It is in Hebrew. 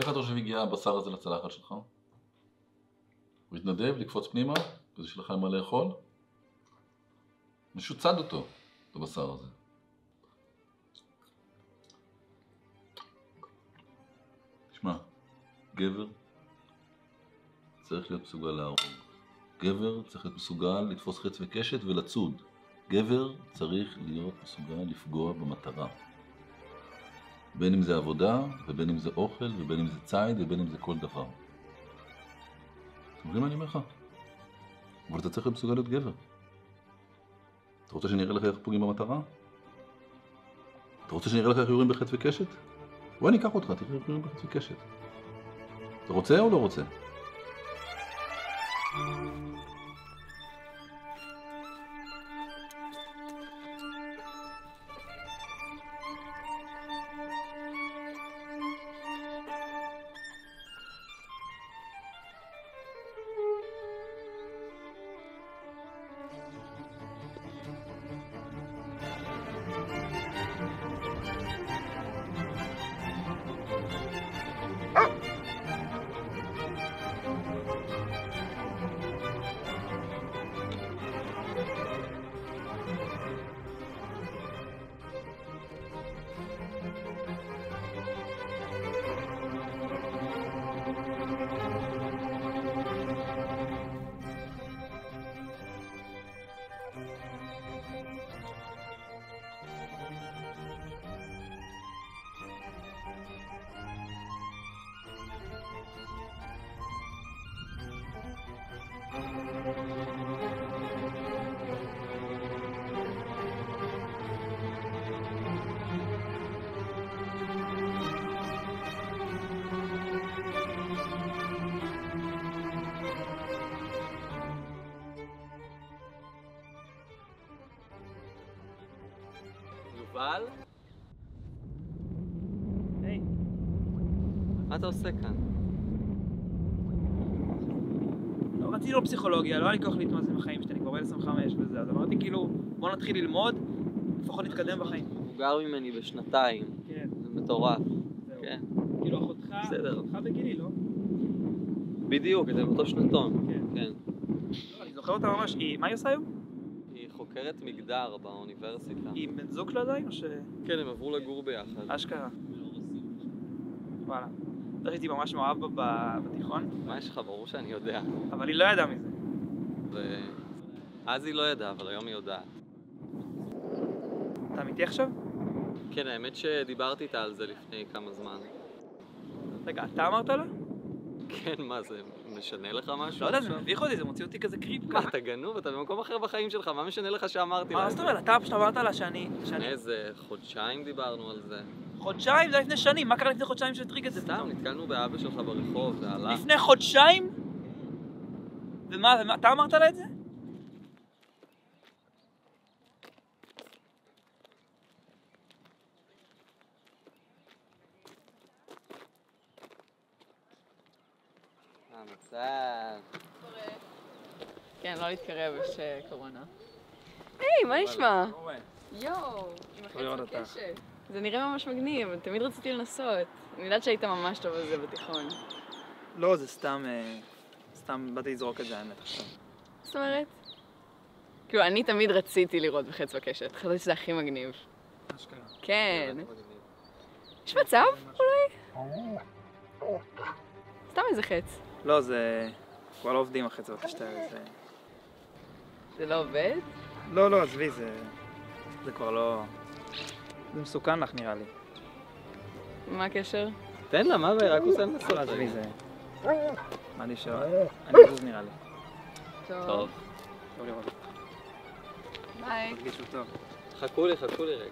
איך אתה חושב הגיע הבשר הזה לצלחת שלך? הוא התנדב לקפוץ פנימה, כדי שיהיה לך מה לאכול? מישהו צד אותו, את הבשר הזה. תשמע, גבר צריך להיות מסוגל להרוג. גבר צריך להיות מסוגל לתפוס חץ וקשת ולצוד. גבר צריך להיות מסוגל לפגוע במטרה. בין אם זה עבודה, ובין אם זה אוכל, ובין אם זה ציד, ובין אם זה כל דבר. אתה מבין מה אני אומר לך? אבל אתה צריך להיות מסוגל להיות גבר. אתה רוצה שאני אראה לך איך פוגעים במטרה? אתה רוצה שאני אראה לך איך יורים בחץ וקשת? בוא אני אקח אותך, תראה איך יורים בחץ וקשת. אתה רוצה או לא רוצה? יובל? היי. מה אתה עושה כאן? לא, רציתי לא פסיכולוגיה, לא היה לי כוח להתמודד עם החיים שלי, אני כבר בן 25 וזה, אז אמרתי כאילו, בוא נתחיל ללמוד, לפחות נתקדם בחיים. מבוגר ממני בשנתיים. כן. זה מטורף. זהו. כן. כאילו אחותך, בסדר. אחותך בגילי, לא? בדיוק, אתם באותו שנתון. כן. כן. לא, אני זוכר אותה ממש, מה היא עושה היום? היא חוקרת מגדר באוניברסיטה. היא בן זוג שלה עדיין או ש... כן, הם עברו לגור ביחד. אשכרה. וואלה. אתה שהייתי ממש מאוהב בה בתיכון, מה יש לך? ברור שאני יודע. אבל היא לא ידעה מזה. אז היא לא ידעה, אבל היום היא יודעת. אתה אמיתי עכשיו? כן, האמת שדיברתי איתה על זה לפני כמה זמן. רגע, אתה אמרת לה? כן, מה זה? משנה לך משהו? לא יודע, זה מביך אותי, זה מוציא אותי כזה קריפ מה, כזה. אתה גנוב? אתה במקום אחר בחיים שלך, מה משנה לך שאמרתי לה? מה זאת אומרת? אתה פשוט אמרת לה שאני... לפני איזה חודשיים דיברנו על זה. חודשיים? זה היה לפני שנים, מה קרה לפני חודשיים שהטריג את זה? סתם, נתקלנו באבא שלך ברחוב, זה עלה. לפני חודשיים? ומה, אתה אמרת לה את זה? מצב. כן, לא להתקרב, יש קורונה. היי, מה נשמע? יואו, עם החץ בקשת. זה נראה ממש מגניב, תמיד רציתי לנסות. אני יודעת שהיית ממש טוב על זה בתיכון. לא, זה סתם באתי לזרוק את זה האמת עכשיו. זאת אומרת? כאילו, אני תמיד רציתי לראות בחץ בקשת, חשבתי שזה הכי מגניב. אשכרה. כן. יש מצב, אולי? סתם איזה חץ. לא, זה... כבר לא עובדים החץ בקשת האלה, זה... זה לא עובד? לא, עזבי, זה כבר לא... זה מסוכן לך נראה לי. מה הקשר? תן לה, מה רק עושה לנסות. לא, עזבי, זה... מעדיף שלא... אני אזוז נראה לי. טוב. טוב לראות. ביי. תרגישו טוב. חכו לי רגע.